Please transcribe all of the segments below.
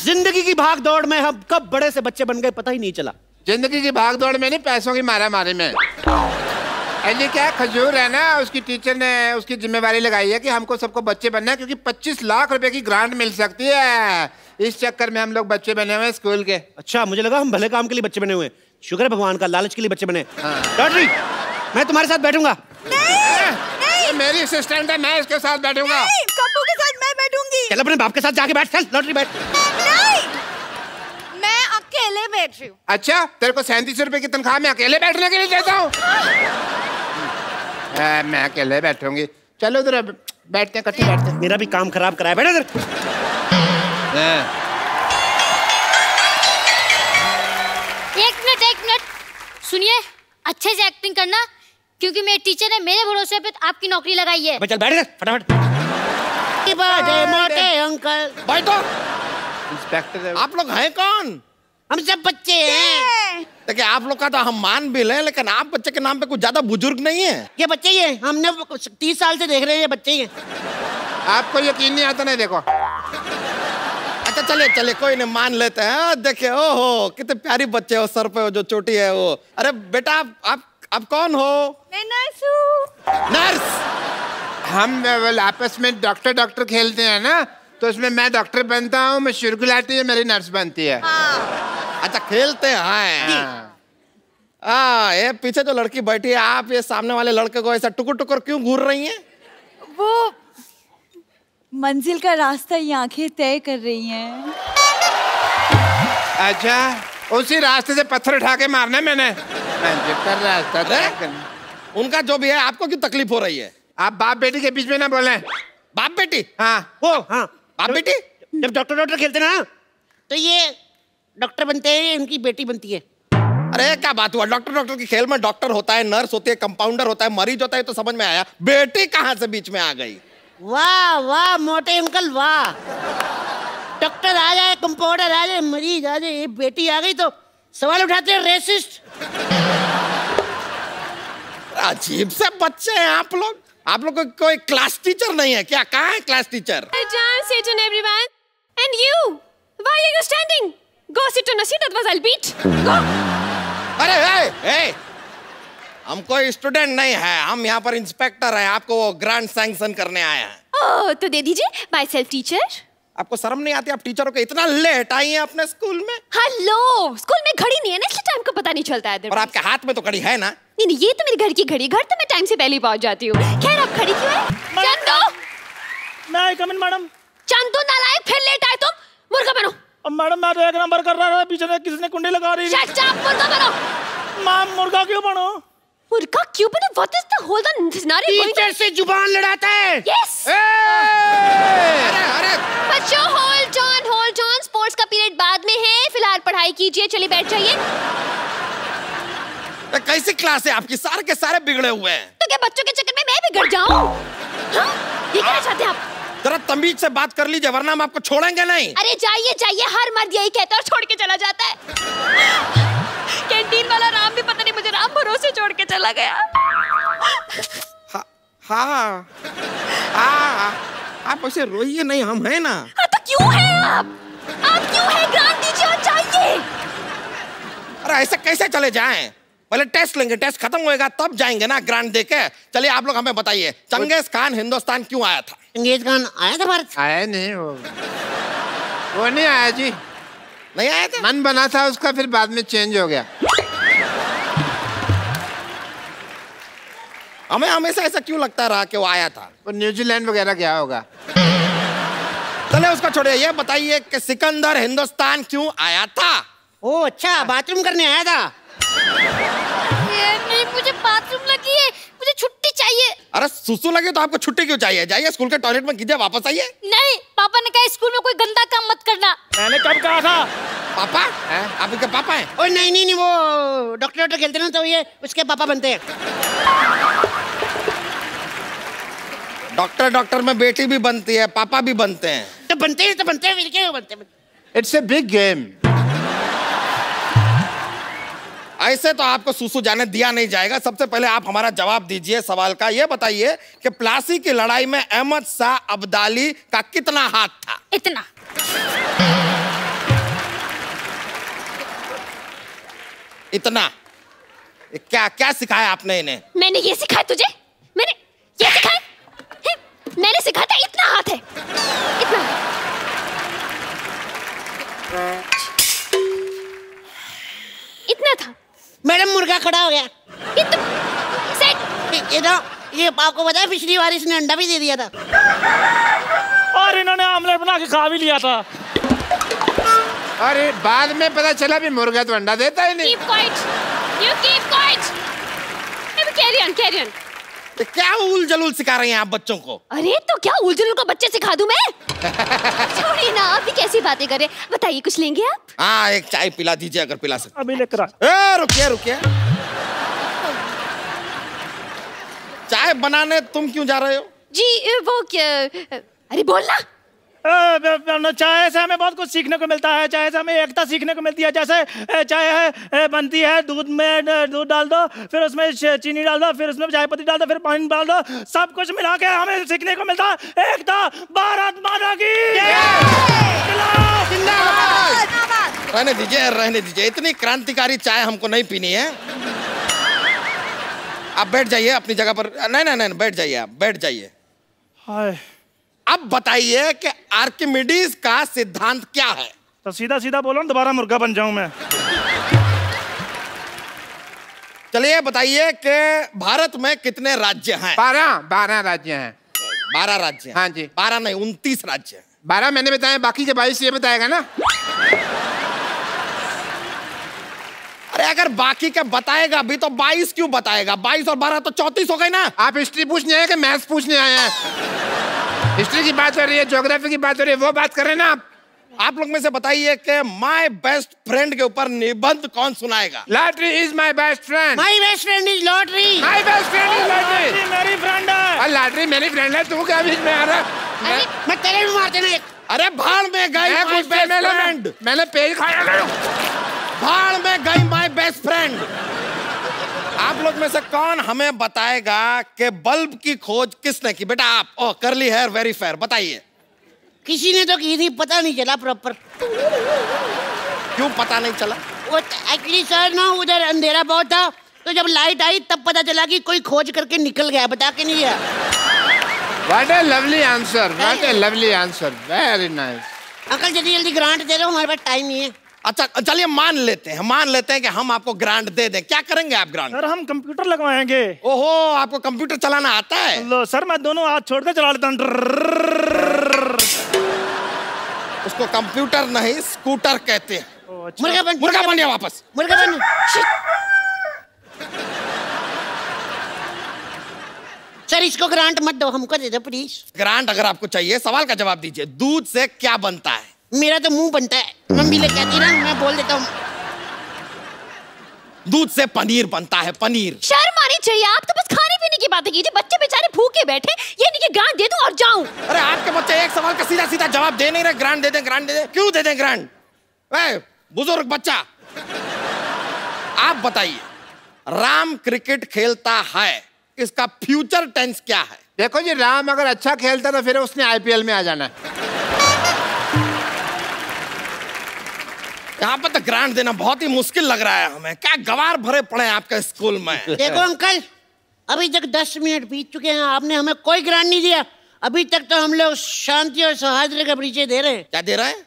जिंदगी की भाग दौड़ में हम कब बड़े से बच्चे बन गए पता ही नहीं चला। जिंदगी की भाग दौड़ में नहीं, पैसों की मारा मारी में। ये क्या खजूर है ना, उसकी टीचर ने उसकी जिम्मेवारी लगाई है कि हमको सबको बच्चे बनना है, क्योंकि 25 लाख रुपए की ग्रांट मिल सकती है। इस चक्कर में हम लोग बच्चे बने हुए स्कूल के। अच्छा, मुझे लगा हम भले काम के लिए बच्चे बने हुए। शुक्र है भगवान का, लालच के लिए बच्चे बने। लॉटरी, मैं तुम्हारे साथ बैठूंगा। नहीं, मेरी असिस्टेंट है, मैं इसके साथ बैठूंगा। कप्पू के साथ मैं बैठूंगी। चल अपने बाप के साथ जाके बैठ। चल लॉटरी बैठ। नहीं, मैं अकेले बैठ रही हूँ। अच्छा, तेरे को 37 रुपए की तनख्वाह मैं अकेले बैठने के लिए देता हूँ? मैं अकेले बैठूंगी। चलो उधर बैठते हैं, इकट्ठे बैठते हैं। मेरा भी काम खराब कराया। बैठ इधर। एक मिनट सुनिए, अच्छे से एक्टिंग करना, क्योंकि मेरे टीचर ने मेरे भरोसे पे आपकी नौकरी लगाई है। चल बैठ इधर फटाफट। मोटे अंकल बैठो। इंस्पेक्टर, आप लोग हैं कौन? हम सब बच्चे हैं। देखिए, आप लोग का तो हम मान भी लें, लेकिन आप बच्चे के नाम पे कुछ ज्यादा बुजुर्ग नहीं है। ये बच्चे ही हैं, हमने 30 साल से देख रहे हैं, ये बच्चे ही हैं। आपको यकीन नहीं आता? नहीं देखो। अच्छा चले कोई नहीं, मान लेते हैं। देखिए, ओहो कितने प्यारी बच्चे हो, सर पे जो चोटी है वो। अरे बेटा, आप कौन हो? मैं नर्स हूँ। नर्स? हम आपस में डॉक्टर खेलते हैं ना, तो उसमें मैं डॉक्टर बनता हूँ, मैं शुरुगुलाती है, मेरी नर्स बनती है। अच्छा, खेलते हैं। ये पीछे जो लड़की बैठी है, आप ये सामने वाले लड़के को ऐसा टुकुर टुकुर क्यों घूर रही हैं? वो मंजिल का रास्ता ये आंखें तय कर रही हैं। अच्छा, उसी रास्ते से पत्थर उठा के मारना है मैंने। कर रास्ता तय करना। उनका जो भी है, आपको क्यों तकलीफ हो रही है? आप बाप बेटी के बीच में ना बोलें। बाप बेटी? हाँ, हाँ, बाप बेटी? जब डॉक्टर खेलते ना, तो ये डॉक्टर बनते हैं, उनकी बेटी बनती है। अरे क्या बात हुआ, डॉक्टर के खेल में डॉक्टर होता है, नर्स होती है, कंपाउंडर होता है, मरीज होता है, तो समझ में आया। बेटी कहाँ से बीच में आ गई? वाह वाह मोटे अंकल वाह। डॉक्टर आ जाए, कंपाउंडर आ जाए, मरीज आ जाए, ये बेटी आ गई तो सवाल उठाते हैं रेसिस्ट। अजीब से बच्चे हैं आप लोग। आप लोग कोई क्लास टीचर नहीं है क्या? कहाँ है class teacher? Sit on everyone. And you, why are you standing? Go sit on a seat, otherwise I'll beat. Go. अरे हम कोई स्टूडेंट नहीं है, हम यहाँ पर इंस्पेक्टर हैं, आपको वो ग्रांट सैंक्शन करने आए हैं। ओह, तो दे दीजिए, माय सेल्फ टीचर। आपको शर्म नहीं आती? आप टीचरों को इतना लेट आई हैं अपने स्कूल में? हेलो, स्कूल में घड़ी नहीं है ना, इसलिए टाइम का पता नहीं चलता है। और आपके हाथ में तो घड़ी है ना? नहीं, ये तो मेरे घर की घड़ी, घर तो मैं टाइम से पहले ही पहुंच जाती हूँ। खैर, आप खड़ी क्यों है? चंदो, मैं कम इन मैडम। चंदो नालायक, फिर लेट आए तुम। मुर्गा बनो। मैडम, मैं तो 1 नंबर कर रहा था, पीछे से किसी ने कुंडी लगा रही थी। शट अप, मुर्गा बनो। मैम, मुर्गा क्यों बनो? मुर्गा क्यों बनो? What is the whole scenario? Teacher से जुबान लड़ाता है। Yes. अरे बच्चों, hold on, स्पोर्ट्स का पीरियड बाद में है, फिलहाल पढ़ाई कीजिए, चलिए बैठ जाइए। कैसी क्लास है आपकी? सारे के सारे बिगड़े हुए हैं। तो क्या बच्चों के चक्कर में मैं बिगड़ जाऊं? हाँ? ये कहना चाहते हैं आप? जरा तमीज से बात कर लीजिए, वरना हम आपको छोड़ेंगे नहीं। अरे जाइए, हर मर्द यही कहता है और छोड़ के चला जाता है। कैंटीन वाला राम भी पता नहीं मुझे राम भरोसे छोड़ के चला गया। हाँ, आप ऐसे रोइए नहीं, हम हैं ना। हाँ, तो क्यों है आप क्यों है? ग्रांट दीजिए और जाइए। अरे ऐसे कैसे चले जाएं? पहले टेस्ट लेंगे, टेस्ट खत्म होएगा तब जाएंगे ना ग्रांट देके। चलिए आप लोग हमें बताइए, चंगेज खान हिंदुस्तान क्यों आया था? चंगेज खान आया था भारत? आया नहीं, वो नहीं आया जी। नहीं आया था? मन बना था उसका, फिर बाद में चेंज हो गया। हमें हमेशा ऐसा क्यों लगता रहा कि वो आया था? वो न्यूजीलैंड वगैरह गया होगा। चले उसका छोड़िए, ये बताइए कि सिकंदर हिंदुस्तान क्यों आया था? ओ अच्छा, बाथरूम करने आया था। नहीं, मुझे बाथरूम लगी है, मुझे छुट्टी चाहिए। अरे सुसु लगे तो आपको छुट्टी क्यों चाहिए? जाइए स्कूल के टॉयलेट में कीजिए, वापस आइए। नहीं, पापा ने कहा स्कूल में कोई गंदा काम मत करना। मैंने कब कहा था? पापा? आप इनके पापा हैं? ओ नहीं, वो डॉक्टर खेलते ना, तो ये उसके पापा बनते हैं। डॉक्टर में बेटी भी बनती है, पापा भी बनते हैं। तो बनते हैं, फिर क्या बनते हैं? It's a big game. ऐसे तो आपको सुसु जाने दिया नहीं जाएगा। सबसे पहले आप हमारा जवाब दीजिए सवाल का। ये बताइए कि प्लासी की लड़ाई में अहमद शाह अब्दाली का कितना हाथ था? इतना। इतना क्या क्या सिखाया आपने इन्हें? मैंने ये सिखाया तुझे? मैंने ये सिखाया? मैंने सिखाया था इतना हाथ है, इतना। इतना था। मैडम मुर्गा खड़ा हो गया। ये तो सेट। ये आपको पता है पिछली बार इसने अंडा भी दे दिया था। और इन्होंने आमलेट बना के खा भी लिया था। अरे बाद में पता चला भी मुर्गा तो अंडा देता ही नहीं। Keep quiet. You keep quiet. Carry on, carry on. तो क्या उल जलूल सिखा रही हैं आप बच्चों को? अरे तो क्या उल जलूल को बच्चे सिखा दूं मैं? छोड़िए ना, आप भी कैसी बातें कर रहे हैं। बताइए, कुछ लेंगे आप? हाँ, एक चाय पिला दीजिए अगर पिला सकते। अभी लेकर आ। रुकिए रुकिए, चाय बनाने तुम क्यों जा रहे हो? जी वो क्या, अरे बोलना। चाय से हमें बहुत कुछ सीखने को मिलता है। चाय से हमें एकता सीखने को मिलती है। जैसे चाय है बनती है, दूध में दूध डाल दो, फिर उसमें चीनी डाल दो, फिर उसमें चाय पत्ती डाल दो, फिर पानी डाल दो, सब कुछ मिला के हमें सीखने को मिलता है। एकता, भारत माता की रहने दीजिए, रहने दीजिए, इतनी क्रांतिकारी चाय हमको नहीं पीनी है। आप बैठ जाइए अपनी जगह पर। नहीं नहीं नहीं, बैठ जाइए, आप बैठ जाइए। अब बताइए कि आर्किमिडीज का सिद्धांत क्या है? तो सीधा सीधा बोलो ना, दोबारा मुर्गा बन जाऊं मैं। चलिए बताइए कि भारत में कितने राज्य हैं? 12 राज्य हैं। 12 राज्य? हाँ जी। 12 नहीं, 29 राज्य। 12 मैंने बताया, बाकी के 22 ये बताएगा ना। अरे अगर बाकी के बताएगा भी तो 22 क्यों बताएगा? 22 और 12 तो 34 हो गए ना। आप हिस्ट्री पूछने आए कि मैथ्स पूछने आए हैं? हिस्ट्री की बात हो रही है, ज्योग्राफी की बात हो रही है, वो बात कर रहे हैं ना आप लोग में से बताइए कि माय बेस्ट फ्रेंड के ऊपर निबंध कौन सुनाएगा? Lottery is my best friend. My best friend is lottery. My best friend is lottery. मेरी फ्रेंड है। और लॉटरी मेरी फ्रेंड है, तू क्या बीच में आ रहा? मैं तेरे भी मार देना एक। अरे भाड़ में गई माय बेस्ट फ्रेंड। मैंने पेज खाया। भाड़ में गई माय बेस्ट फ्रेंड। आप लोग में से कौन हमें बताएगा कि बल्ब की खोज किसने की? बेटा आप। ओह, कर्ली हेयर वेरी फेयर, बताइए। किसी ने तो की थी, पता नहीं चला प्रॉपर। क्यों पता नहीं चला? वो एक्चुअली सर ना, उधर अंधेरा बहुत था, तो जब लाइट आई तब पता चला कि कोई खोज करके निकल गया, बता के नहीं गया। What a lovely answer, what a lovely answer, very nice. Uncle जल्दी जल्दी ग्रांट दे दो, हमारे पास टाइम नहीं है। अच्छा चलिए मान लेते हैं कि हम आपको ग्रांट दे दें। क्या करेंगे आप ग्रांट? सर हम कंप्यूटर लगवाएंगे। ओहो, आपको कंप्यूटर चलाना आता है? लो सर, मैं दोनों हाथ छोड़कर चला लेता हूँ। उसको कंप्यूटर नहीं स्कूटर कहते हैं। मुर्गा बन गया वापस। मुर्गा बन। सर इसको ग्रांट मत दो, हमको दे दो प्लीज। ग्रांट अगर आपको चाहिए, सवाल का जवाब दीजिए। दूध से क्या बनता है? मेरा तो मुंह बनता है, मम्मी ले कहती ना, मैं बोल देता हूँ। दूध से पनीर बनता है, पनीर। शर्म आनी चाहिए, आप तो बस खाने पीने की बातें कीजिए। बच्चे बेचारे भूखे बैठे, ये नहीं कि ग्रांट दे दूं और जाऊं। अरे आपके बच्चे एक सवाल का सीधा सीधा जवाब दे नहीं रहे। ग्रांट दे दें, ग्रांट दे दें। क्यों दे दें ग्रांट? बुजुर्ग बच्चा, आप बताइए, राम क्रिकेट खेलता है, इसका फ्यूचर टेंस क्या है? देखो जी, राम अगर अच्छा खेलता तो फिर उसने आईपीएल में आ जाना है। यहाँ पर तो ग्रांट देना बहुत ही मुश्किल लग रहा है हमें। क्या गवार भरे पड़े आपके स्कूल में। देखो अंकल, अभी तक 10 मिनट बीत चुके हैं, आपने हमें कोई ग्रांट नहीं दिया। अभी तक तो हम लोग शांति और सौहार्द का परिचय दे रहे हैं। क्या दे रहे हैं?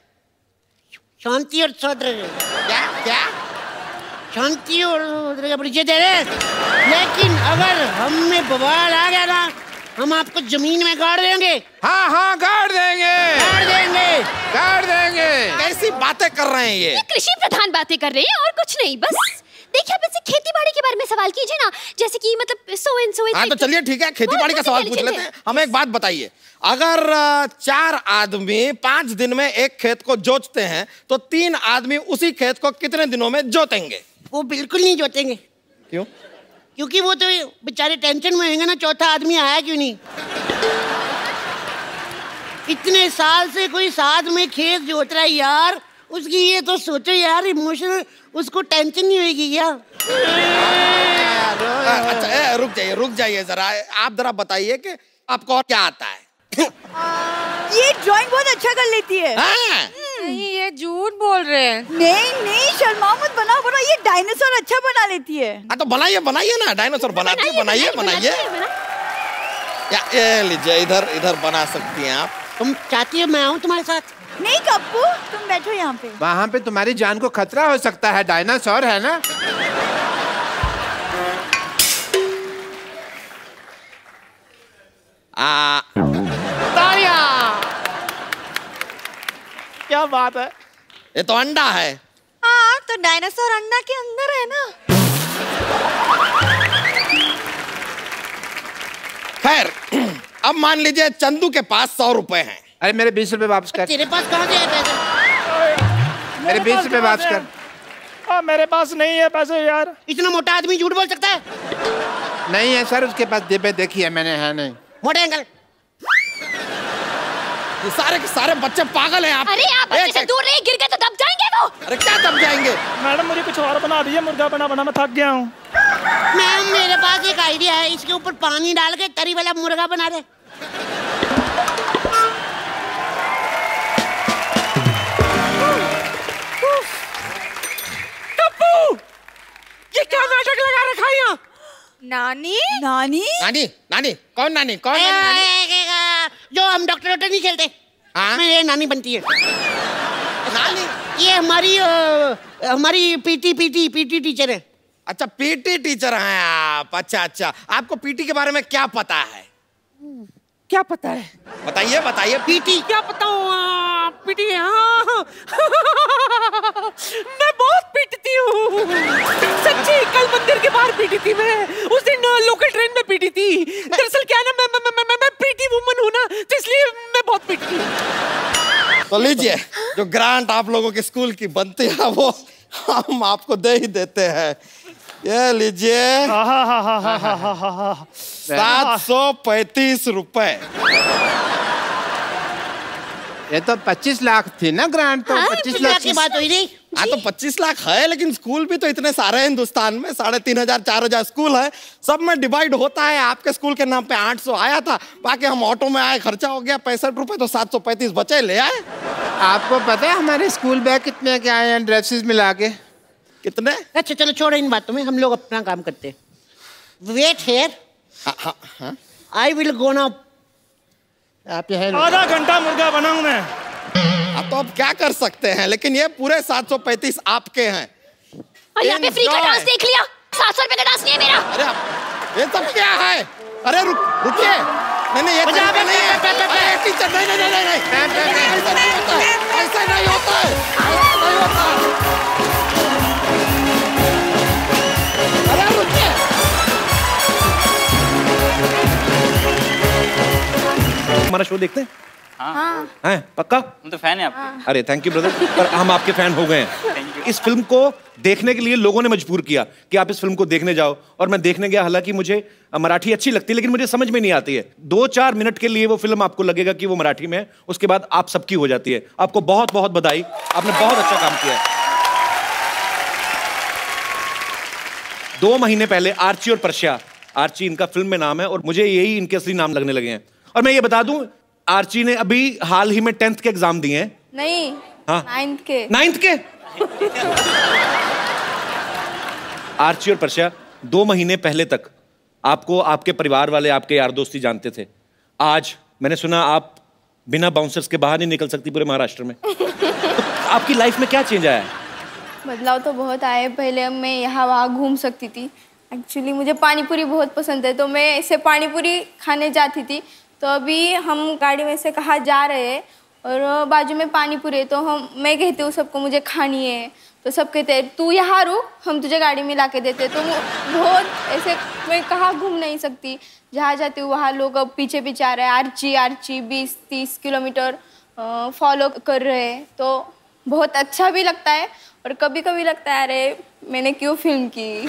शांति और सौहार्द। क्या क्या? शांति और सौहार्द का परिचय दे रहे हैं, लेकिन अगर हम में बवाल आ गया ना, हम आपको जमीन में गाड़ देंगे। हाँ हाँ, गाड़ देंगे, गाड़ देंगे, गाड़ देंगे। कैसी बातें कर रहे हैं ये? कृषि प्रधान बातें कर रहे हैं और कुछ नहीं। बस देखिए, आप इससे खेती बाड़ी के बारे में सवाल कीजिए ना, जैसे कि मतलब सो एंड सो। हाँ तो चलिए ठीक है, खेती बाड़ी का सवाल पूछ लेते हैं। हमें एक बात बताइए, अगर 4 आदमी 5 दिन में एक खेत को जोतते हैं तो 3 आदमी उसी खेत को कितने दिनों में जोतेंगे? वो बिल्कुल नहीं जोतेंगे। क्यों? क्योंकि वो तो बेचारे टेंशन में होंगे ना, चौथा आदमी आया क्यों नहीं। इतने साल से कोई साथ में खेत जोत रहा है यार, उसकी ये तो सोचो यार, इमोशनल उसको टेंशन नहीं होगी क्या? अच्छा रुक जाइए जरा। आप जरा बताइए कि आपको और क्या आता है? ये ड्राइंग बहुत अच्छा कर लेती है। हाँ? नहीं, ये झूठ बोल रहे हैं। नहीं नहीं, शर्मा मत बनाओ, ये डायनासोर अच्छा बना लेती है। हाँ तो बनाइए बनाइए ना, डायनासोर बनाती है, बनाइए बनाइए। या ये लीजिए, इधर इधर बना सकती हैं आप। तुम चाहती हो मैं आऊँ तुम्हारे साथ? नहीं कप्पू, तुम बैठो यहाँ पे। वहाँ पे तुम्हारी जान को खतरा हो सकता है, डायनासोर है ना। क्या बात है। ये तो अंडा है। हाँ तो डायनासोर अंडा के अंदर है ना। खैर अब मान लीजिए चंदू के पास 100 रुपए हैं। अरे मेरे 20 रुपए वापस कर। तेरे पास कहाँ से आए पैसे? मेरे 20 रुपए वापस कर। हाँ मेरे पास नहीं है पैसे यार। इतना मोटा आदमी झूठ बोल सकता है? नहीं है सर, उसके पास जेबे देखी है मैंने, है नहीं। मोटे अंकल। ये सारे के सारे बच्चे पागल हैं आप। अरे आप बच्चे से दूर रहिए, गिर गए तो दब जाएंगे वो। अरे क्या दब जाएंगे? मैडम मुझे कुछ और बना दीजिए, मुर्गा बना बना मैं थक गया हूँ। मैम मेरे पास एक आइडिया है, इसके ऊपर पानी डाल के तरी वाला मुर्गा बना दे। ये क्या नाटक लगा रखा है यहाँ? नानी नानी नानी नानी कौन नानी? कौन नानी? जो हम डॉक्टर नहीं खेलते, हाँ? ये नानी बनती है। नानी ये हमारी पीटी टीचर है। अच्छा पीटी टीचर हैं आप। अच्छा अच्छा, आपको पीटी के बारे में क्या पता है? क्या पता है? बताइए बताइए। पीटी क्या बताऊँ? पीटी हाँ मैं बहुत पीटती हूँ सच्ची। कल मंदिर के बाहर पीटी थी मैं, उस दिन लोकल ट्रेन में पीटी थी। दरअसल क्या ना मैं पीटी वुमन हूँ ना, तो इसलिए मैं बहुत पीटती हूँ। तो लीजिए, जो ग्रांट आप लोगों के स्कूल की बनती है वो हम आपको दे ही देते हैं। ये लीजिए 735 रुपए। ये तो 25 लाख थी ना ग्रांट, तो 25 लाख की बात हुई नहीं। हाँ तो 25 लाख है, लेकिन स्कूल भी तो इतने सारे हैं हिंदुस्तान में, 3500 4000 स्कूल है, सब में डिवाइड होता है। आपके स्कूल के नाम पे 800 आया था, बाकी हम ऑटो में आए, खर्चा हो गया 65 रुपए, तो 735 बचे, ले आए। आपको पता है हमारे स्कूल बैग कितने के आए हैं ड्रेसेस मिला के? कितने? अच्छा चलो छोड़ो इन बातों में, हम लोग अपना काम करते हैं। Wait here, I will go now. आप आधा घंटा मुर्गा बनाऊं मैं। अब तो अब क्या कर सकते हैं, लेकिन ये पूरे 735 आपके हैं। और यहाँ पे फ्री का डांस देख लिया। 700 रुपए का डांस नहीं है मेरा। अरे ये सब क्या है? अरे रुकिए, नहीं ये तरीका नहीं है। अरे टीचर नहीं नहीं नहीं नहीं, ऐसा नहीं होता है, ऐसा नहीं होता है, ऐसा नहीं होता है। अरे रुकिए, हमारा शो देखते हैं? हाँ हैं पक्का? हम तो फैन है आपके। अरे थैंक यू ब्रदर, पर हम आपके फैन हो गए हैं। इस फिल्म को देखने के लिए लोगों ने मजबूर किया कि आप इस फिल्म को देखने जाओ, और मैं देखने गया। हालांकि मुझे मराठी अच्छी लगती है, लेकिन मुझे समझ में नहीं आती है। 2-4 मिनट के लिए वो फिल्म आपको लगेगा कि वो मराठी में है, उसके बाद आप सबकी हो जाती है। आपको बहुत बहुत बधाई, आपने बहुत अच्छा काम किया है। 2 महीने पहले आर्ची और पर्शिया, आर्ची इनका फिल्म में नाम है और मुझे यही इनके असली नाम लगने लगे हैं। और मैं ये बता दूं, आर्ची ने अभी हाल ही में 10th के एग्जाम दिए हैं। नहीं, हाँ 9th के। 9th के? आर्ची और पर्शिया 2 महीने पहले तक आपको आपके परिवार वाले, आपके यार दोस्ती जानते थे। आज मैंने सुना आप बिना बाउंसर्स के बाहर नहीं निकल सकती पूरे महाराष्ट्र में। तो आपकी लाइफ में क्या चेंज आया है? बदलाव तो बहुत आए। पहले मैं यहाँ वहाँ घूम सकती थी। एक्चुअली मुझे पानीपुरी बहुत पसंद है, तो मैं ऐसे पानीपुरी खाने जाती थी। तो अभी हम गाड़ी में से कहाँ जा रहे हैं और बाजू में पानीपुरी है, तो मैं कहती हूँ सबको मुझे खानी है, तो सब कहते हैं तू यहाँ रुक, हम तुझे गाड़ी में ला के देते। तो बहुत ऐसे मैं कहाँ घूम नहीं सकती, जहाँ जाती हूँ वहाँ लोग अब पीछे पीछे आ रहे हैं। आर्ची 20-30 किलोमीटर फॉलो कर रहे हैं, तो बहुत अच्छा भी लगता है और कभी कभी लगता है अरे मैंने क्यों फिल्म की।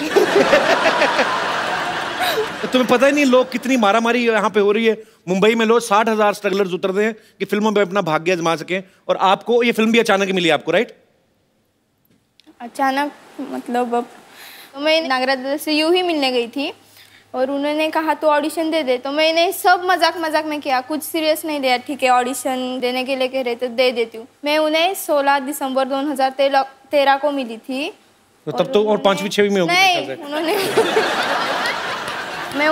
तुम्हें पता ही नहीं लोग कितनी मारामारी यहाँ पे हो रही है। मुंबई में लोग 60,000 स्ट्रगलर्स उतरते हैं कि फिल्मों में अपना भाग्य आजमा सकें, और आपको ये फिल्म भी अचानक मिली आपको, राइट? अचानक मतलब अब तो मैं नागराज दादा से यूं ही मिलने गई थी और उन्होंने कहा तो ऑडिशन दे दे, तो मैंने सब मजाक में किया, कुछ सीरियस नहीं दिया। ठीक है ऑडिशन देने के लिए कह रहे तो दे देती हूँ। मैं उन्हें 16 दिसंबर 2013 को मिली थी तो तब तो और 5वीं 6वीं में होगी नहीं, मेरे ख्याल उन्होंने मैं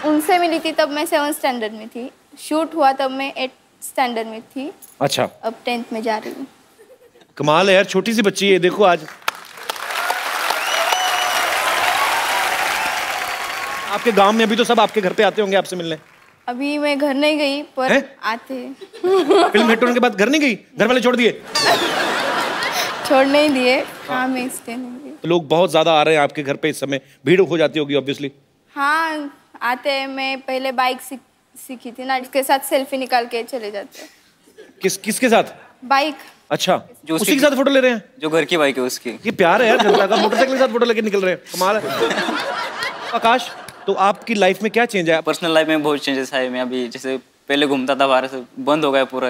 उनसे मिली थी तब मैं 7th स्टैंडर्ड में थी। शूट हुआ तब मैं 8th स्टैंडर्ड में थी। से। अच्छा, अब 10th में जा रही हूँ। कमाल है यार, छोटी सी बच्ची है, देखो आज आपके गांव में अभी तो सब आपके घर पे आते होंगे आपसे मिलने। अभी मैं घर नहीं गई पर हैं? आते हैं। फिल्म हिट होने के बाद घर नहीं गई? घर वाले छोड़ दिए? छोड़ नहीं दिए। हाँ, मैं स्टे नहीं गई। तो लोग बहुत ज्यादा आ रहे हैं आपके घर पे इस समय, भीड़ हो जाती होगी ऑब्वियसली। हाँ, आते हैं। मैं पहले बाइक सीखी थी ना, इसके साथ सेल्फी निकाल के चले जाते हैं। किसके साथ? बाइक। अच्छा, उसी के साथ फोटो ले रहे हैं? जो घर की बाइक है उसकी। ये प्यार है यार जनता का, मोटरसाइकिल के साथ फोटो लेके निकल रहे हैं, कमाल है। आकाश, तो आपकी लाइफ में क्या चेंज है? पर्सनल लाइफ में बहुत चेंजेस आए। मैं अभी जैसे पहले घूमता था बाहर से, बंद हो गया पूरा।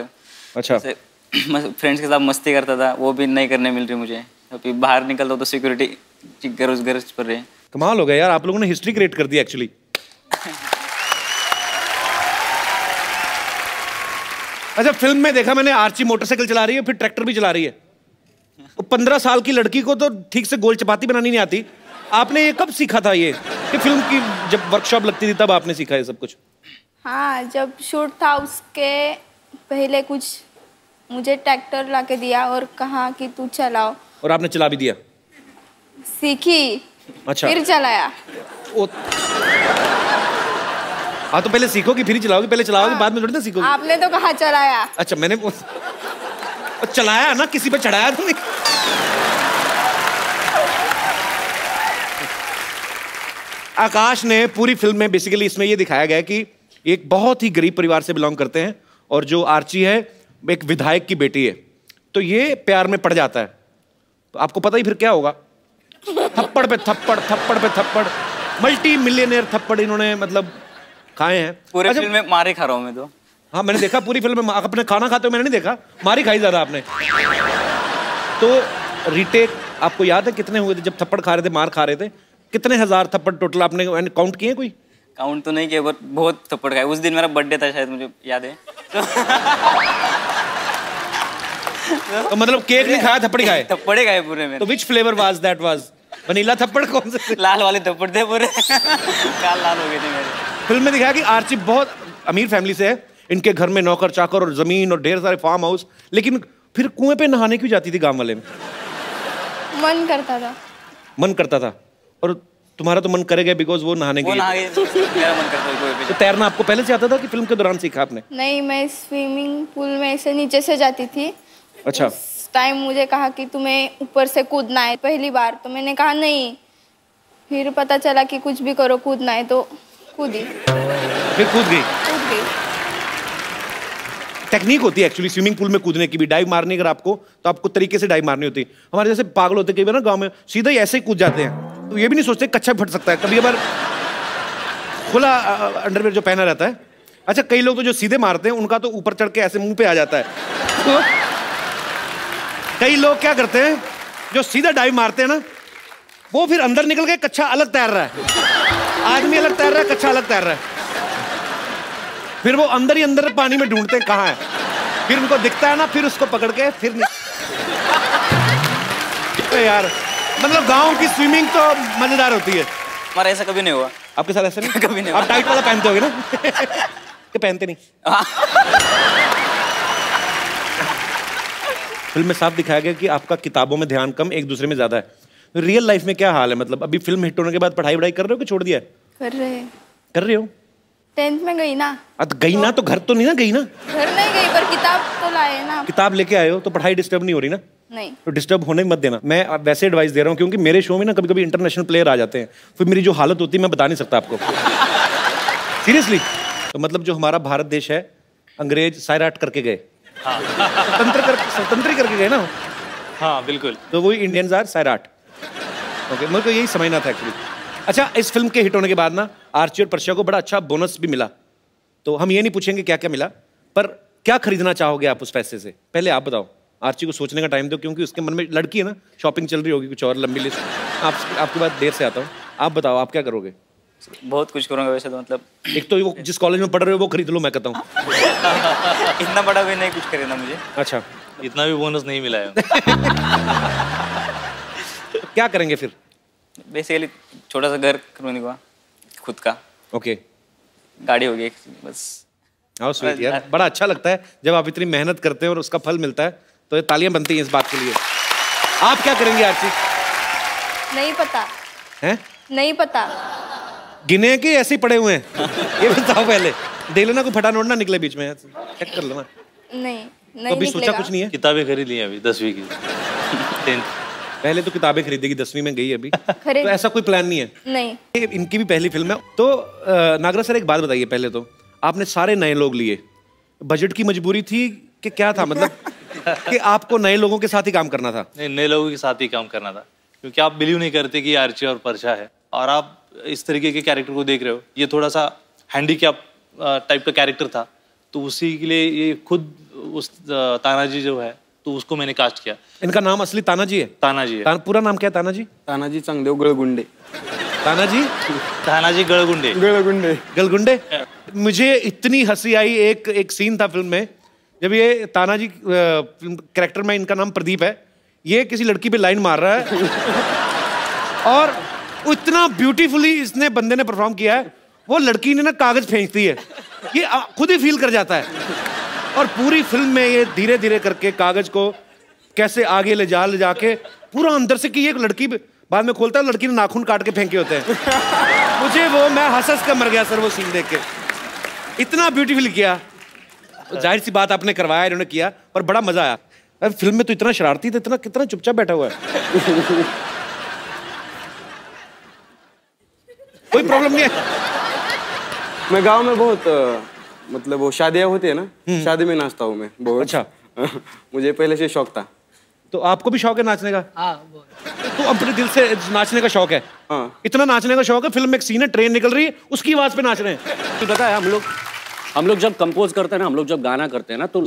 अच्छा। फ्रेंड्स के साथ मस्ती करता था, वो भी नहीं करने मिल रही मुझे। अभी बाहर निकलता तो सिक्योरिटी गरज पर रही। कमाल हो गया यार, आप लोगों ने हिस्ट्री क्रिएट कर दी एक्चुअली। अच्छा, फिल्म में देखा मैंने आर्ची मोटरसाइकिल चला रही है, फिर ट्रैक्टर भी चला रही है। 15 साल की लड़की को तो ठीक से गोल चपाती बनानी नहीं आती। आपने ये कब सीखा था ये कि फिल्म की जब वर्कशॉप लगती थी तब आपने सीखा ये सब कुछ? हाँ, जब शूट था उसके पहले कुछ मुझे ट्रैक्टर लाके दिया और कहा कि तू चलाओ। और आपने चला भी दिया? सीखी। अच्छा। फिर चलाया। हाँ, तो पहले सीखोगी फिर ही चलाओगी, पहले चलाओगी बाद में थोड़ी ना सीखोगी। आपने तो कहा चलाया। अच्छा, मैंने चलाया ना, किसी पे चढ़ाया तो नहीं। आकाश ने पूरी फिल्म में बेसिकली इसमें ये दिखाया गया कि एक बहुत ही गरीब परिवार से बिलोंग करते हैं और जो आर्ची है एक विधायक की बेटी है, तो ये प्यार में पड़ जाता है। तो आपको पता ही फिर क्या होगा, थप्पड़ पे थप्पड़, थप्पड़ पे थप्पड़, मल्टी मिलियनेयर थप्पड़ इन्होंने मतलब खाए हैं पूरे फिल्म में। मारे खा रहा हूँ मैं तो। हाँ, मैंने देखा पूरी फिल्म में। अपने खाना खाते हुए मैंने नहीं देखा, मारी खाई ज्यादा आपने। तो रीटेक आपको याद है कितने हुए थे जब थप्पड़ खा रहे थे, मार खा रहे थे? कितने हजार थप्पड़ टोटल आपने काउंट किए? कोई काउंट तो नहीं किया, बट बहुत थप्पड़ खाए। उस दिन मेरा बर्थडे था शायद, मुझे याद है। तो मतलब केक नहीं खाया, थप्पड़ खाए? थप्पड़े खाए पूरे में। तो which flavour was that? Was vanilla थप्पड़? कौन से? लाल वाले थप्पड़ थे पूरे। लाल लाल हो गए थे मेरे। फिल्म में दिखाया कि आर्ची बहुत अमीर फैमिली से है, इनके घर में नौकर चाकर और जमीन और ढेर सारे फार्म हाउस, लेकिन फिर कुएं पे नहाने क्यों जाती थी गांव वाले में? मन करता था। मन करता था? और तुम्हारा तो मन करेगा बिकॉज वो नहाने के लिए। मेरा मन करता है। तो तैरना आपको पहले से आता था कि फिल्म के दौरान सीखा आपने? नहीं, मैं स्विमिंग पूल में ऐसे नीचे से जाती थी। अच्छा। उस टाइम मुझे कहा कि तुम्हें ऊपर से कूदना है पहली बार, तो मैंने कहा नहीं। फिर पता चला कि कुछ भी करो कूदना है, तो कूदी। फिर कूद गई? कूद गई। टेक्निक होती है एक्चुअली स्विमिंग पूल में कूदने की भी। डाइव मारनी अगर आपको, तो आपको तरीके से डाइव मारनी होती है। हमारे जैसे पागल होते कई बार ना गांव में, सीधा ही ऐसे ही कूद जाते हैं, तो ये भी नहीं सोचते कच्चा फट सकता है। कभी बार खुला अंडरवेयर जो पहना रहता है। अच्छा, कई लोग तो जो सीधे मारते हैं उनका तो ऊपर चढ़ के ऐसे मुंह पे आ जाता है। तो कई लोग क्या करते हैं, जो सीधा डाइव मारते हैं ना, वो फिर अंदर निकल के कच्चा अलग तैर रहा है। आदमी अलग तैर रहा है, कच्चा अलग तैर रहा है। फिर वो अंदर ही अंदर पानी में ढूंढते हैं कहाँ है, फिर उनको दिखता है ना, फिर उसको पकड़ के फिर यार मतलब गांव की स्विमिंग तो मजेदार होती है। हमारा ऐसा कभी नहीं हुआ। आपके साथ ऐसा नहीं? कभी नहीं। आप टाइट वाला पहनते होगे ना? कि पहनते नहीं? फिल्म में साफ दिखाया गया कि आपका किताबों में ध्यान कम, एक दूसरे में ज्यादा है। रियल लाइफ में क्या हाल है? मतलब अभी फिल्म हिट होने के बाद पढ़ाई वढ़ाई कर रहे हो कि छोड़ दिया है? कर रहे हो? 10th में गई ना। गई ना तो घर तो नहीं ना गई ना? घर नहीं गई, पर किताब तो लाए ना। किताब लेके आए हो तो पढ़ाई डिस्टर्ब नहीं हो रही ना? नहीं। तो डिस्टर्ब होने मत देना। मैं वैसे एडवाइस दे रहा हूँ क्योंकि मेरे शो में ना कभी कभी इंटरनेशनल प्लेयर आ जाते हैं, फिर मेरी जो हालत होती है मैं बता नहीं सकता आपको। सीरियसली। तो मतलब जो हमारा भारत देश है, अंग्रेज सायराट करके गए, स्वतंत्र करके गए ना। हाँ बिल्कुल। तो वही इंडियंस आर सायराट। ओके, मेरे को यही समझना था एक्चुअली। अच्छा, इस फिल्म के हिट होने के बाद ना आर्ची और पर्शिया को बड़ा अच्छा बोनस भी मिला। तो हम ये नहीं पूछेंगे क्या क्या मिला, पर क्या खरीदना चाहोगे आप उस पैसे से? पहले आप बताओ। आर्ची को सोचने का टाइम दो, क्योंकि उसके मन में लड़की है ना, शॉपिंग चल रही होगी कुछ और लंबी लिस्ट। आपके बाद देर से आता हूँ, आप बताओ आप क्या करोगे? बहुत कुछ करूँगा वैसे तो। मतलब एक तो वो जिस कॉलेज में पढ़ रहे हो वो खरीद लो, मैं कहता हूँ। इतना बड़ा भी नहीं कुछ खरीदना मुझे। अच्छा, इतना भी बोनस नहीं मिला है। क्या करेंगे फिर? बेसिकली छोटा सा घर करवाने का खुद का। ओके, गाड़ी होगी एक, बस। हाउ स्वीट यार, बड़ा अच्छा लगता है जब आप इतनी मेहनत करते हैं और उसका फल मिलता है, तो ये तालियां बनती हैं इस बात के लिए। आप क्या करेंगे आरती? नहीं पता। हैं? नहीं पता। गिने के ऐसे ही पड़े हुए हैं? ये बताओ पहले, देख लेना कोई फटा नोट ना निकले बीच में, चेक कर लेना। नहीं तो अभी सोचा कुछ नहीं है? किताबें खरीद ली अभी 10वीं की 10th। पहले तो किताबें खरीदेगी, 10वीं में गई अभी, तो ऐसा कोई प्लान नहीं है? नहीं। इनकी भी पहली फिल्म है। तो नागराज सर एक बात बताइए, पहले तो आपने सारे नए लोग लिए, बजट की मजबूरी थी कि क्या था, मतलब कि आपको नए लोगों के साथ ही काम करना था? नहीं, नए लोगों के साथ ही काम करना था, क्योंकि आप बिलीव नहीं करते कि आर्ची और परछा है, और आप इस तरीके के कैरेक्टर को देख रहे हो। ये थोड़ा सा हैंडीकैप टाइप का कैरेक्टर था, तो उसी के लिए ये खुद उस तानाजी जो है, तो उसको मैंने कास्ट किया। इनका नाम असली तानाजी है? तानाजी है। पूरा नाम क्या है तानाजी? तानाजी चांगदेव गळगुंडे। तानाजी गळगुंडे। गळगुंडे। मुझे इतनी हंसी आई, एक सीन था फिल्म में, जब ये तानाजी कैरेक्टर में, इनका नाम प्रदीप है, ये किसी लड़की पे लाइन मार रहा है और इतना ब्यूटीफुली इसने बंदे ने परफॉर्म किया है, वो लड़की ने ना कागज फेंकती है, ये खुद ही फील कर जाता है। और पूरी फिल्म में ये धीरे धीरे करके कागज को कैसे आगे ले जाके पूरा अंदर से, कि ये लड़की बाद में खोलता है, लड़की ने नाखून काट के फेंके होते हैं। मुझे वो, मैं हंस कर मर गया सर वो सीन देख के, इतना ब्यूटीफुल किया। जाहिर सी बात आपने करवाया, इन्होंने किया, पर बड़ा मजा आया। अब फिल्म में तो इतना शरारती था, कितना चुपचाप बैठा हुआ है। कोई प्रॉब्लम नहीं है? मैं गांव में बहुत मतलब वो शादियां होती है ना, शादी में नाचता हूँ मैं बहुत। अच्छा। मुझे पहले से शौक था। तो आपको भी शौक है नाचने का? तो अपने दिल से नाचने का शौक है? हाँ। इतना नाचने का शौक है, फिल्म में एक सीन है, ट्रेन निकल रही है, उसकी आवाज पे नाच रहे हैं। पता है हम लोग जब कंपोज करते हैं ना, हम लोग जब गाना करते हैं ना, तो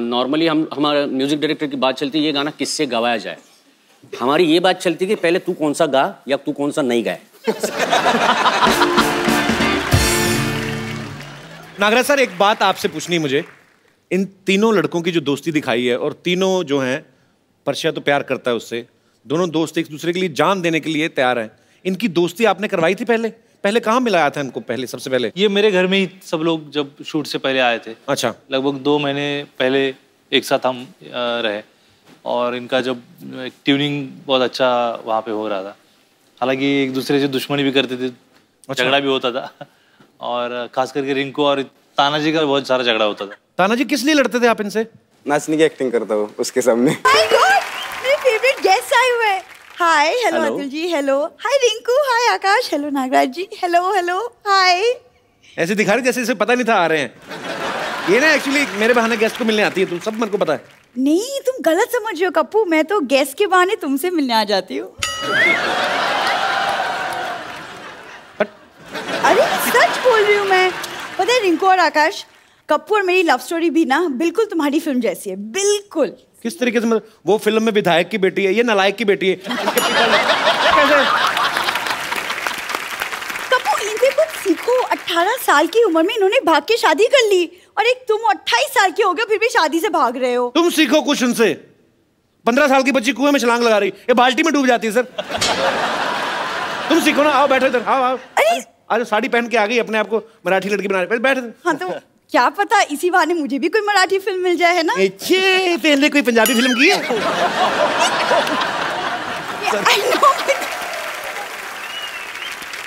नॉर्मली हमारा म्यूजिक डायरेक्टर की बात चलती है, ये गाना किससे गवाया जाए। हमारी ये बात चलती है कि पहले तू कौन सा गा या तू कौन सा नहीं गाए। नागराज सर, एक बात आपसे पूछनी मुझे, इन तीनों लड़कों की जो दोस्ती दिखाई है, और तीनों जो हैं, परछा तो प्यार करता है उससे, दोनों दोस्त एक दूसरे के लिए जान देने के लिए तैयार हैं, इनकी दोस्ती आपने करवाई थी पहले कहाँ मिलाया था इनको पहले, सबसे पहले? ये मेरे घर में ही सब लोग जब शूट से पहले आए थे। अच्छा। लगभग 2 महीने पहले एक साथ हम रहे, और इनका जब ट्यूनिंग बहुत अच्छा वहाँ पे हो रहा था। हालांकि एक दूसरे से दुश्मनी भी करते थे, झगड़ा भी होता था, और खास करके रिंकू और तानाजी का बहुत सारा झगड़ा होता था। तानाजी किस लिए लड़ते थे आप इनसे? नाचने की एक्टिंग करता हूँ उसके सामने। माय गॉड, मेरे फेवरेट गेस्ट आए हुए हैं। हाय, हेलो अतुल जी, हेलो, हाय रिंकू, हाय आकाश, हेलो नागराज जी, हेलो, हाय। ऐसे दिखा रहे जैसे इसे पता नहीं था आ रहे हैं। ये ना एक्चुअली मेरे बहाने गेस्ट को मिलने आती है, तुम सब मेरे को पता है। नहीं, तुम गलत समझ रहे हो कप्पू, मैं तो गेस्ट के बहाने तुमसे मिलने आ जाती हूँ। अरे सच बोल रही हूँ मैं। पता है रिंकू और आकाश, कप्पू और मेरी लव स्टोरी भी ना बिल्कुल तुम्हारी फिल्म जैसी है, बिल्कुल। किस तरीके से? मतलब वो फिल्म में विधायक की बेटी है, ये नालायक की बेटी है। कप्पू, इनसे कुछ सीखो। 18 साल की उम्र में इन्होंने भाग के शादी कर ली, और एक तुम 28 साल के हो गए फिर भी शादी से भाग रहे हो। तुम सीखो कुछ उनसे। 15 साल की बच्ची कुएं में छलांग लगा रही, ये बाल्टी में डूब जाती है सर। तुम सीखो ना, आओ बैठो इधर, आओ। अरे साड़ी पहन के आ गई, अपने आप को मराठी लड़की बना रही, बैठ। हाँ तो क्या पता इसी बहाने मुझे भी कोई मराठी फिल्म मिल जाए, है ना? पहले कोई पंजाबी फिल्म की है?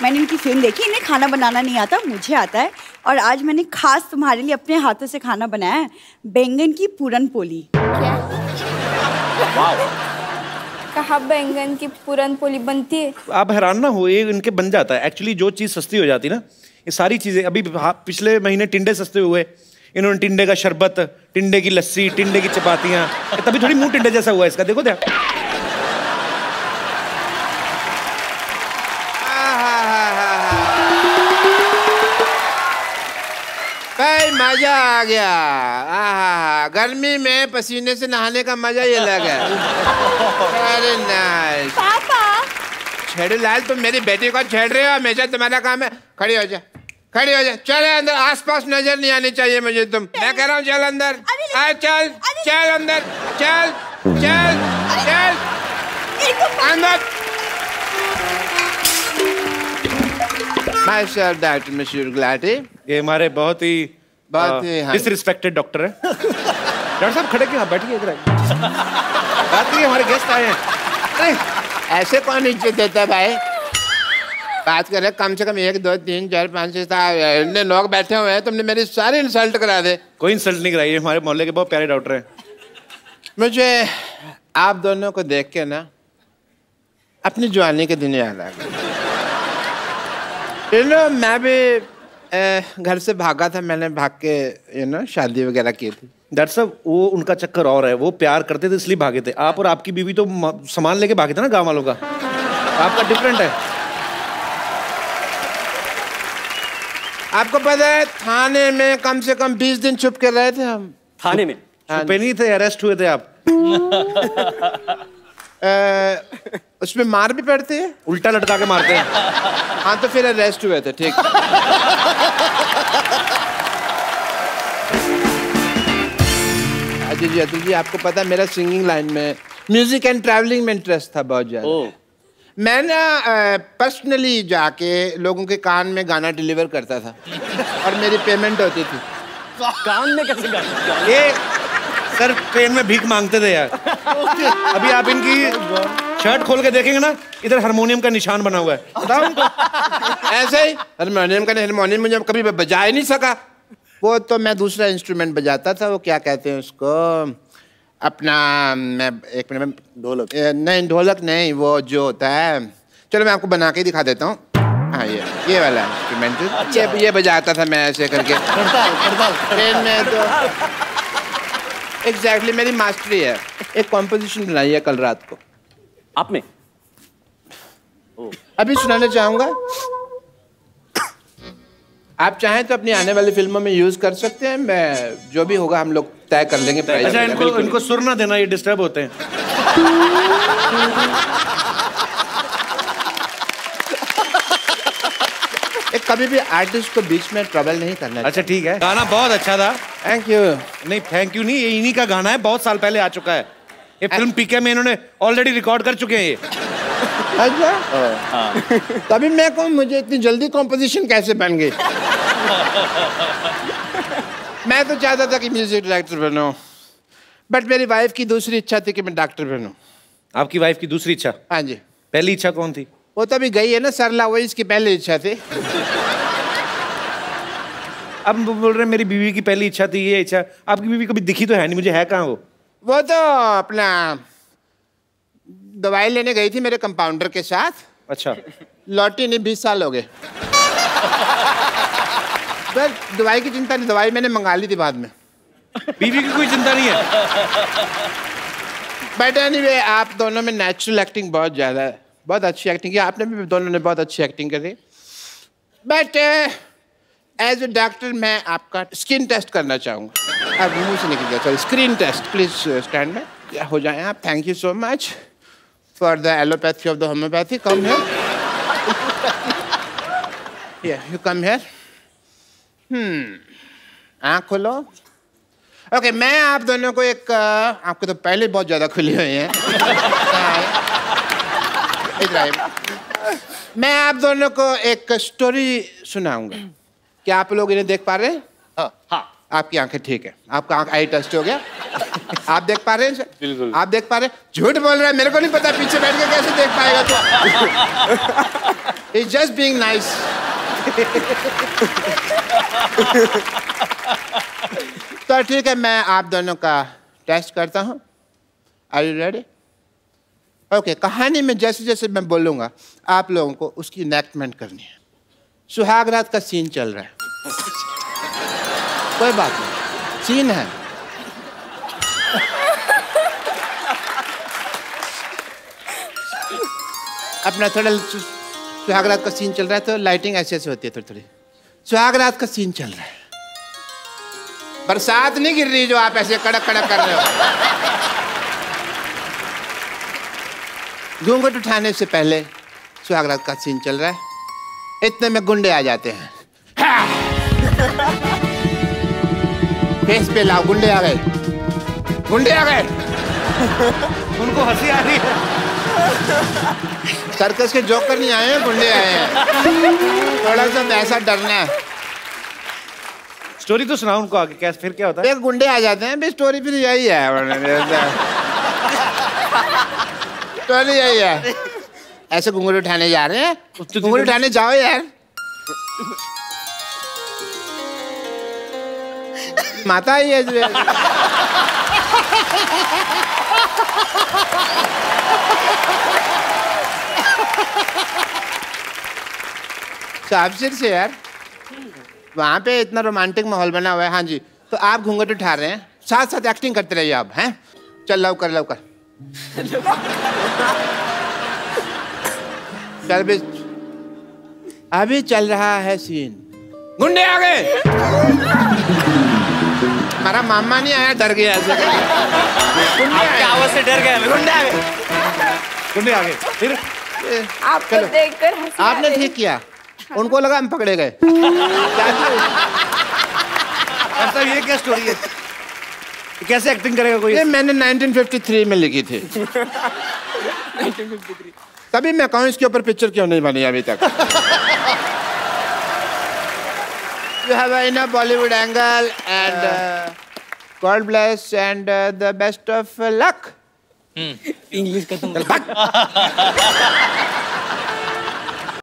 मैंने इनकी फिल्म देखी, इन्हें खाना बनाना नहीं आता, मुझे आता है, और आज मैंने खास तुम्हारे लिए अपने हाथों से खाना बनाया है, बैंगन की पूरन पोली। कहाँ बैंगन की पूरन पोली बनती है? आप हैरान ना हो, ये इनके बन जाता है। एक्चुअली जो चीज़ सस्ती हो जाती है ना, ये सारी चीज़ें, अभी पिछले महीने टिंडे सस्ते हुए, इन्होंने टिंडे का शरबत, टिंडे की लस्सी, टिंडे की चपातियाँ, तभी थोड़ी मुंह टिंडे जैसा हुआ इसका, देखो क्या। भाई मजा आ गया। गर्मी में पसीने से नहाने का मजा ही अलग है। अरे नाइस। पापा, छेड़ू लाल, तुम मेरी बेटी को छेड़ रहे हो, हमेशा तुम्हारा काम है। खड़ी हो जा, खड़ी हो जा, चले अंदर, आसपास नजर नहीं आनी चाहिए मुझे तुम। मैं कह रहा हूँ चल अंदर, चल चल अंदर, चल चल चल, Stand up. Myself, Dr. Monsieur Gulati. ये हमारे बहुत ही डिसरिस्पेक्टेड डॉक्टर है। डॉक्टर साहब खड़े क्यों? बैठिए इधर। बात करिए, हमारे गेस्ट आए हैं। अरे ऐसे कौन इज्जत देता है भाई? बात कर रहे कम से कम 1 2 3 4 5 6 7 लोग बैठे हुए हैं, तुमने मेरी सारी इंसल्ट करा दे। कोई इंसल्ट नहीं कराई, हमारे मोहल्ले के बहुत प्यारे डॉक्टर हैं। मुझे आप दोनों को देख के ना अपनी जवानी के दिन याद आ गए। मैं भी घर से भागा था, मैंने भाग के शादी वगैरह की थी। डॉक्टर साहब वो उनका चक्कर और है, वो प्यार करते थे इसलिए भागे थे। आप और आपकी बीवी तो सामान लेके भागे थे ना गांव वालों का, आपका डिफरेंट है। आपको पता है थाने में कम से कम 20 दिन छुप के रहे थे हम। थाने में छुपे नहीं थे, अरेस्ट हुए थे आप। उसमें मार भी पड़ती है, उल्टा लटका के मारते हैं। हाँ तो फिर अरेस्ट हुए थे। ठीक। अजय जी, अतुल जी, आपको पता है मेरा सिंगिंग लाइन में, म्यूजिक एंड ट्रैवलिंग में इंटरेस्ट था बहुत ज्यादा। मैं ना पर्सनली जाके लोगों के कान में गाना डिलीवर करता था और मेरी पेमेंट होती थी। कान में कैसे गाना? ये सर ट्रेन में भीख मांगते थे यार। अभी आप इनकी शर्ट खोल के देखेंगे ना, इधर हारमोनियम का निशान बना हुआ है। ऐसे ही हारमोनियम मुझे कभी बजा ही नहीं सका। वो तो मैं दूसरा इंस्ट्रूमेंट बजाता था, वो क्या कहते हैं उसको, अपना मैं एक मिनट में, ढोलक नहीं, ढोलक नहीं, वो जो होता है, चलो मैं आपको बना के दिखा देता हूँ। हाँ ये वाला इंस्ट्रूमेंट। अच्छा। ये बजाता था मैं ऐसे करके ट्रेन में। तो एग्जैक्टली मेरी मास्टरी है। एक कॉम्पोजिशन बनाई है कल रात को। आपने? अभी सुनाना चाहूंगा। आप चाहें तो अपनी आने वाली फिल्मों में यूज कर सकते हैं। मैं जो भी होगा हम लोग तय कर लेंगे। अच्छा, इनको सुर ना देना, ये डिस्टर्ब होते हैं। एक कभी भी आर्टिस्ट को बीच में ट्रबल नहीं करना। अच्छा ठीक है, गाना बहुत अच्छा था। Thank you. नहीं थैंक यू नहीं, ये इन्हीं का गाना है, बहुत साल पहले आ चुका है। ये फिल्म पीके में इन्होंने ऑलरेडी रिकॉर्ड कर चुके हैं ये। अच्छा। तभी मैं कहूँ मुझे इतनी जल्दी कॉम्पोजिशन कैसे बन गई। मैं तो चाहता था कि म्यूजिक डायरेक्टर बनूं, बट मेरी वाइफ की दूसरी इच्छा थी कि मैं डॉक्टर बनूं। आपकी वाइफ की दूसरी इच्छा? हाँ जी। पहली इच्छा कौन थी? वो तो अभी गई है ना सरला, वही इसकी पहली इच्छा थी। अब बोल रहे मेरी बीवी की पहली इच्छा थी ये इच्छा। आपकी बीवी कभी दिखी तो है नहीं मुझे, है कहाँ वो? वो तो अपना दवाई लेने गई थी मेरे कंपाउंडर के साथ। अच्छा। लौटी नहीं, 20 साल हो गए। बस दवाई की चिंता नहीं, दवाई मैंने मंगा ली थी बाद में। बीवी की कोई चिंता नहीं है। बट एनीवे, आप दोनों में नेचुरल एक्टिंग बहुत ज्यादा है, बहुत अच्छी एक्टिंग की आपने भी, दोनों ने बहुत अच्छी एक्टिंग करी। बट एज ए डॉक्टर मैं आपका स्किन टेस्ट करना चाहूँगा। अब मुंह से निकल गया, sorry, screen test. Please stand में हो जाए आप। Thank you so much for the allopathy of the homeopathy. Come here, you come here. आँख खोलो। ओके, मैं आप दोनों को एक, आपको तो पहले बहुत ज्यादा खुली हुई है। मैं आप दोनों को एक स्टोरी सुनाऊंगा। क्या आप लोग इन्हें देख पा रहे हैं? हाँ। आपकी आंखें ठीक है, आपका आंख आई टेस्ट हो गया। आप देख पा रहे हैं? बिल्कुल। आप देख पा रहे हैं? झूठ बोल रहा है, मेरे को नहीं पता, पीछे बैठ के कैसे देख पाएगा तू? It's just being nice. तो ठीक है, मैं आप दोनों का टेस्ट करता हूँ। Are you ready? ओके, कहानी में जैसे जैसे मैं बोलूँगा आप लोगों को उसकी इनैक्टमेंट करनी है। सुहाग रात का सीन चल रहा है, कोई बात नहीं, सीन है। अपना थोड़ा सुहाग रात का सीन चल रहा है तो लाइटिंग ऐसे ऐसे होती है थोड़ी थोड़ी। सुहाग रात का सीन चल रहा है, बरसात नहीं गिर रही जो आप ऐसे कड़क कड़क कर रहे हो। घूंघट उठाने से पहले सुहाग रात का सीन चल रहा है, इतने में गुंडे आ जाते हैं। फेस पे लाओ, गुंडे आ गए, गुंडे आ गए। उनको हंसी आ रही है। सर्कस के जोकर नहीं आए हैं, गुंडे आए हैं। थोड़ा सा वैसा डरना है। स्टोरी तो सुनाओ उनको आगे, कैसे फिर क्या होता है? एक गुंडे आ जाते हैं, भी स्टोरी फिर यही है। स्टोरी यही है। ऐसे घुंघरू उठाने जा रहे हैं, घुंघरू उठाने जाओ यार। माता ही है जो साबसिर से यार, वहाँ पे इतना रोमांटिक माहौल बना हुआ है। हाँ जी, तो आप घूंघट उठा रहे हैं, साथ साथ एक्टिंग करते रहिए आप, हैं? चल लव कर, लव कर। चल भी, अभी चल रहा है सीन। गुंडे आ गए। हमारा मामा नहीं आया, डर गया ऐसे। आपकी आवाज से डर गया। गुंडे आ गए। गुंडे आ गए। फिर आपको देखकर हंसी आ आपने रही। ठीक किया, उनको लगा हम पकड़े गए। मतलब ये क्या स्टोरी है? कैसे एक्टिंग करेगा कोई? ये मैंने 1953 में लिखी थी। 1953। तभी मैं कहूँ इसके ऊपर पिक्चर क्यों नहीं बनी अभी तक। You have enough Bollywood angle and God bless and the best of luck. English खत्म।